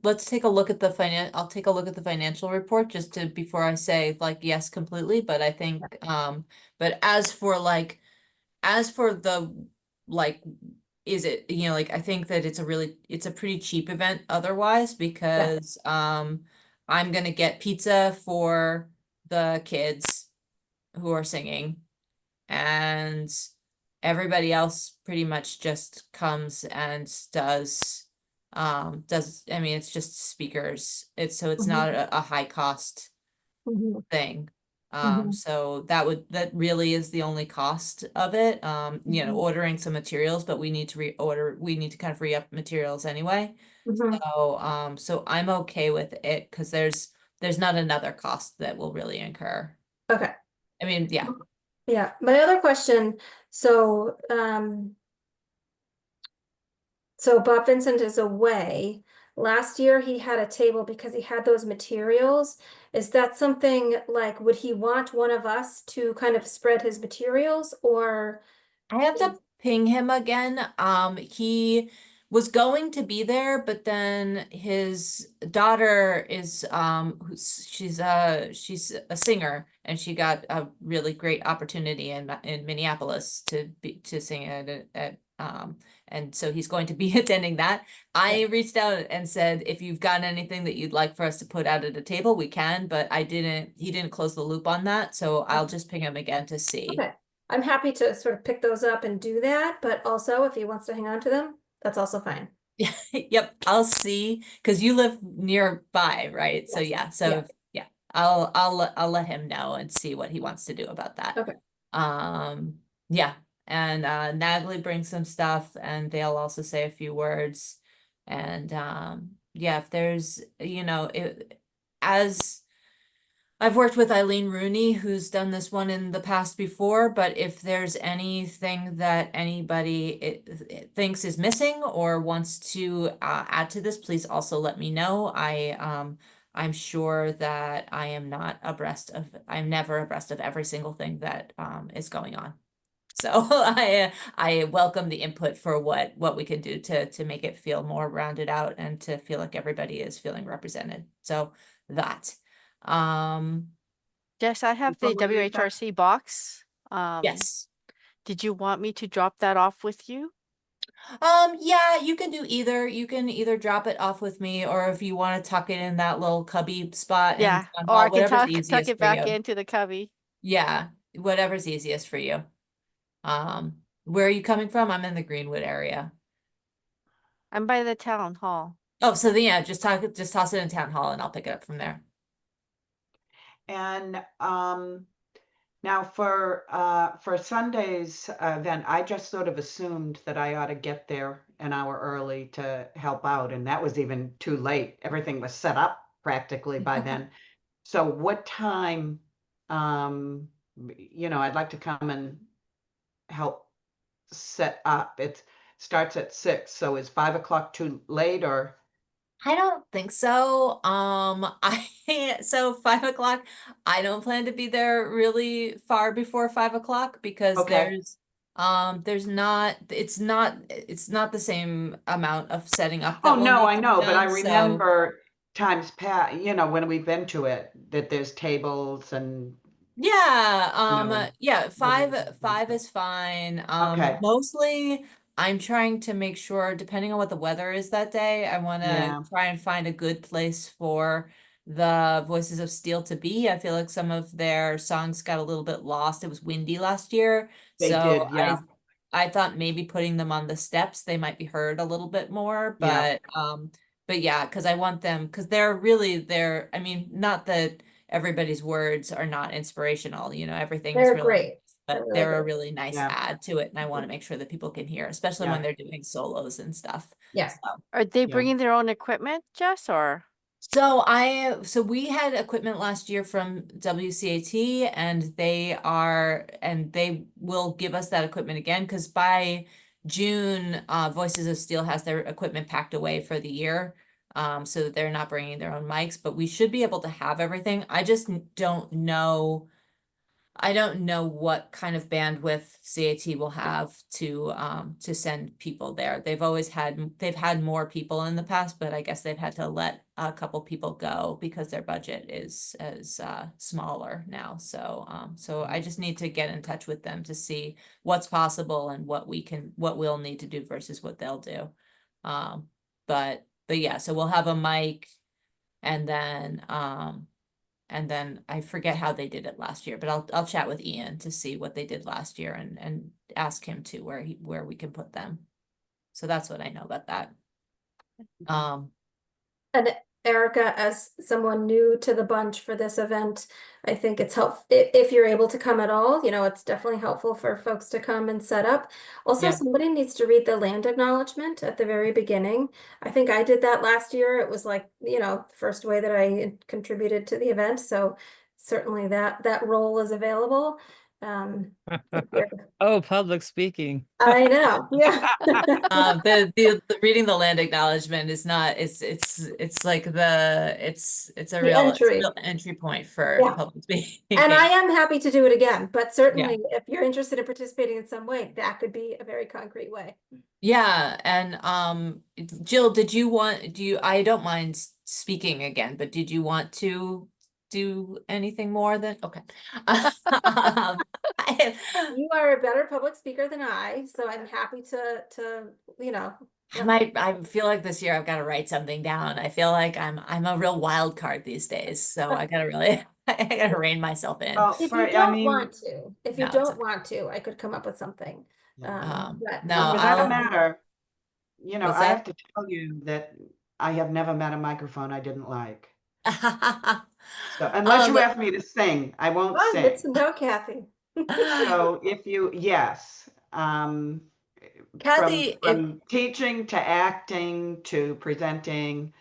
let's take a look at the I'll take a look at the financial report just to before I say like yes completely, but I think but as for the like is it like I think that it's a pretty cheap event otherwise Yeah. because I'm gonna get pizza for the kids who are singing and everybody else pretty much just comes and I mean it's just speakers. It's not Mhm. a high cost Mhm. thing. Mhm. So that really is the only cost of it. Mhm. Ordering some materials, but we need to kind of re-up materials anyway. Mhm. So I'm okay with it because there's not another cost that will really incur. Okay. I mean, yeah. Yeah. My other question, so so Bob Vincent is away. Last year he had a table because he had those materials. Is that something like, would he want one of us to kind of spread his materials or? I have to ping him again. He was going to be there, but then his daughter is she's a singer and she got a really great opportunity in Minneapolis to sing at and so he's going to be attending that. Yeah. I reached out and said, if you've got anything that you'd like for us to put out at a table, we can, but he didn't close the loop on that, so I'll just ping him again to see. Okay. I'm happy to sort of pick those up and do that, but also if he wants to hang on to them, that's also fine. Yep, I'll see because you live nearby, right? So Yes. yeah, Yeah. yeah, I'll let him know and see what he wants to do about that. Okay. Um, yeah, and Natalie brings some stuff, and they'll also say a few words, and yeah, if there's as I've worked with Eileen Rooney, who's done this one in the past before, but if there's anything that anybody it thinks is missing or wants to add to this, please also let me know. I'm sure that I'm never abreast of every single thing that is going on. So I welcome the input for what we can do to make it feel more rounded out and to feel like everybody is feeling represented. So that. Um, Jess, I have the Before we leave that, WHRC box. Um, yes. did you want me to drop that off with you? Yeah, you can do either. You can either drop it off with me or if you want to tuck it in that little cubby spot in Yeah, town or I hall, can whatever's tuck easiest it for back you. into the cubby. Yeah, whatever's easiest for you. Where are you coming from? I'm in the Greenwood area. I'm by the town hall. Oh, so then yeah, just toss it in town hall and I'll pick it up from there. and now for Sunday's event, I just sort of assumed that I ought to get there an hour early to help out, and that was even too late. Everything was set up practically by then. So what time, I'd like to come and help set up. It starts at 6, so is 5 o'clock too late or? I don't think so. So 5 o'clock, I don't plan to be there really far before 5 o'clock because Okay. it's not the same amount of setting up Oh, that will no, need I to be know, but I done. So remember times past, when we've been to it, that there's tables and, yeah, yeah, everything. five is fine. Okay, Mostly I'm trying to make sure, depending on what the weather is that day, I want to yeah, try and find a good place for the Voices of Steel to be. I feel like some of their songs got a little bit lost. It was windy last year, they so did, yeah, I thought maybe putting them on the steps, they might be heard a little bit more, yeah. but yeah, because I want them because I mean, not that everybody's words are not inspirational. Everything's They're really great. They're but really they're a good. really nice Yeah. add to it, and I want to make sure that people can hear, especially when Yeah. they're doing solos and stuff. Yeah. So. Are they Yeah. bringing their own equipment, Jess, or? So we had equipment last year from WCAT, and they will give us that equipment again, because by June, Voices of Steel has their equipment packed away for the year. So that they're not bringing their own mics, but we should be able to have everything. I just don't know. I don't know what kind of bandwidth CAT will have to send people there. They've had more people in the past, but I guess they've had to let a couple people go because their budget is smaller now. So I just need to get in touch with them to see what's possible and what we'll need to do versus what they'll do. But yeah, so we'll have a mic, and then I forget how they did it last year, but I'll chat with Ian to see what they did last year and ask him to where we can put them. So that's what I know about that. And Erica, as someone new to the bunch for this event, I think it's helpful if you're able to come at all, it's definitely helpful for folks to come and set up. Also, Yeah. somebody needs to read the land acknowledgement at the very beginning. I think I did that last year. It was like, first way that I contributed to the event. So certainly that role is available. If you're- Oh, public speaking. I know, yeah. The reading the land acknowledgement is not, it's like it's a The real entry. entry point for Yeah. public speaking. And I am happy to do it again, but Yeah. certainly if you're interested in participating in some way, that could be a very concrete way. Yeah, and Jill, I don't mind speaking again, but did you want to do anything more than, okay. You are a better public speaker than I, so I'm happy to, I feel like this year I've got to write something down. I feel like I'm a real wild card these days, so I gotta really I gotta rein myself in. Well, if for, you don't want to, No, it's okay. I could come up with something. But No, for that matter, What's I that? have to tell you that I have never met a microphone I didn't like. So unless you ask me to sing, I won't Oh, good sing. to know, Kathy. So yes, Kathy, from teaching to acting to presenting,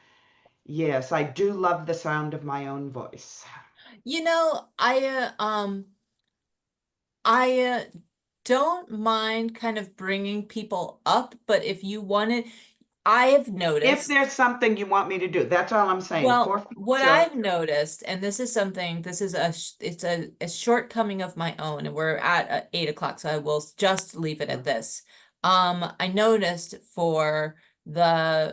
yes, I do love the sound of my own voice. I don't mind kind of bringing people up, but if you wanted, I have If noticed. there's something you want me to do, that's all I'm saying. Well, For what future. I've noticed, and this is it's a shortcoming of my own, and we're at 8 o'clock, so I will just leave it at this. I noticed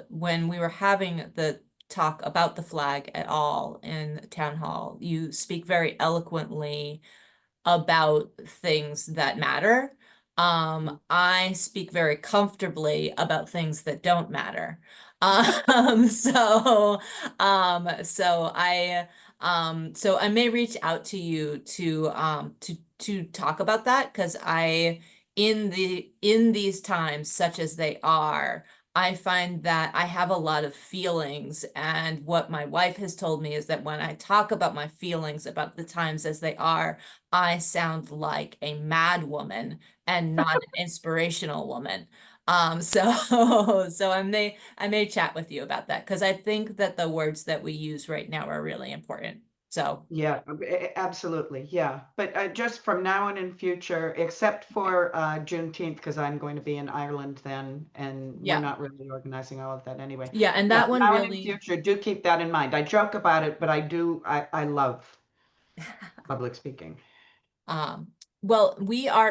when we were having the talk about the flag at all in town hall, you speak very eloquently about things that matter. I speak very comfortably about things that don't matter. Um, so, so I may reach out to you to talk about that, because in these times, such as they are, I find that I have a lot of feelings, and what my wife has told me is that when I talk about my feelings about the times as they are, I sound like a mad woman and not an inspirational woman. So I may chat with you about that, because I think that the words that we use right now are really important. So Yeah, absolutely. Yeah. But just from now on in future, except for Juneteenth, because I'm going to be in Ireland then, and we're yeah, not really organizing all of that anyway. yeah, and Yeah, that one now and in really. future, do keep that in mind. I joke about it, but I love public speaking. Well,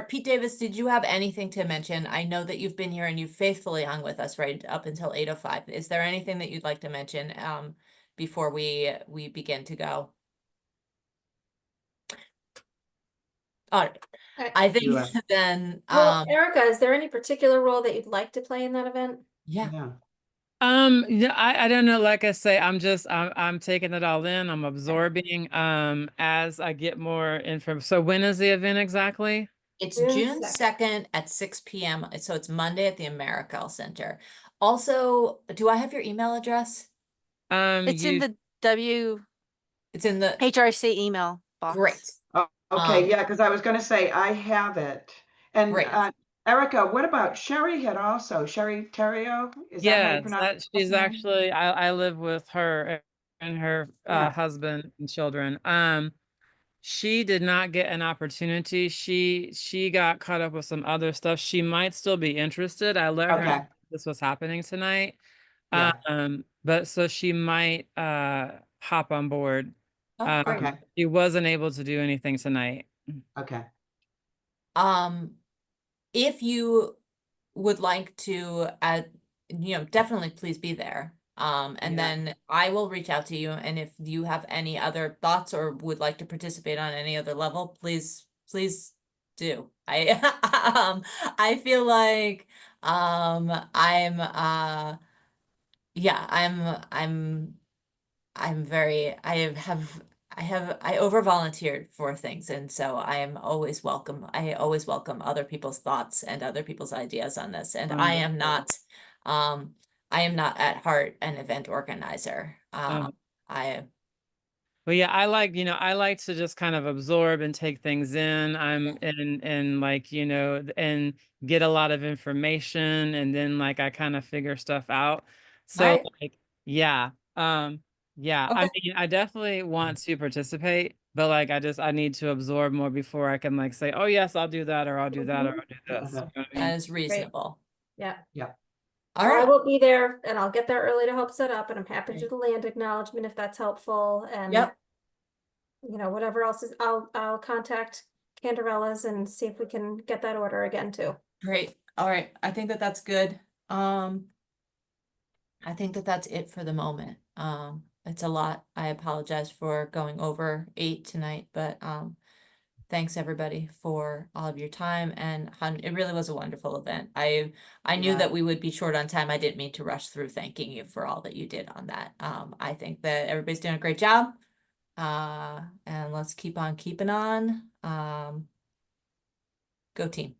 Pete Davis, did you have anything to mention? I know that you've been here and you've faithfully hung with us right up until 8:05. Is there anything that you'd like to mention before we begin to go? All right. I think You, then Well, Erica, is there any particular role that you'd like to play in that event? yeah. yeah. Yeah, I don't know. Like I say, I'm taking it all in. I'm absorbing as I get more info. So when is the event exactly? It's June June 2nd. 2nd at 6 p.m. So it's Monday at the AmeriCorps Center. Also, do I have your email address? It's in You the WHRC It's in the email great. box. Oh, Okay, Um, yeah, because I was going to say I have it. And Great. Erica, what about Sherry had also, Sherry Terrio? Is that how you Yes, pronounce that her last she's name? actually I live with her and her Yeah. husband and children. She did not get an opportunity. She got caught up with some other stuff. She might still be interested. I let her know Okay, this was happening tonight. yeah, But so she might hop on board. Oh, Um, great. okay, she wasn't able to do anything tonight. okay. Um, if you would like to, definitely please be there. And Yeah. then I will reach out to you. And if you have any other thoughts or would like to participate on any other level, please do. I feel like, I'm, yeah, I'm very, I over volunteered for things. And so I am always welcome. I always welcome other people's thoughts and other people's ideas on this. And Wonderful. um, I am not at heart an event organizer. Um, I, But yeah, I like to just kind of absorb and take things in. I'm in like, and get a lot of information and then like I kind of figure stuff out. all So right, like, yeah. Yeah, I okay, mean, I definitely want to participate, but like I need to absorb more before I can like say, "Oh yes, I'll do that," or "I'll do that," or "I'll do this." You know what I mean? that is Great. reasonable. Yeah. Yeah. All Well, I right, will be there and I'll get there early to help set up, and I'm happy to do great. the land acknowledgement if that's helpful. And Yep, whatever else is, I'll contact Canderella's and see if we can get that order again too. great. All right, I think that that's good. I think that that's it for the moment. It's a lot. I apologize for going over 8 tonight, but thanks everybody for all of your time, and it really was a wonderful event. I knew Yeah. that we would be short on time. I didn't mean to rush through thanking you for all that you did on that. I think that everybody's doing a great job. And let's keep on keeping on. Go team.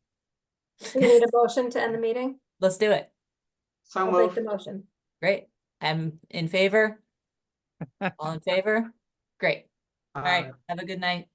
Do we need a motion to end the meeting? Let's do it. So I'll make moved. the motion. Great. I'm in favor. All in favor? Great. All right. Have a good night.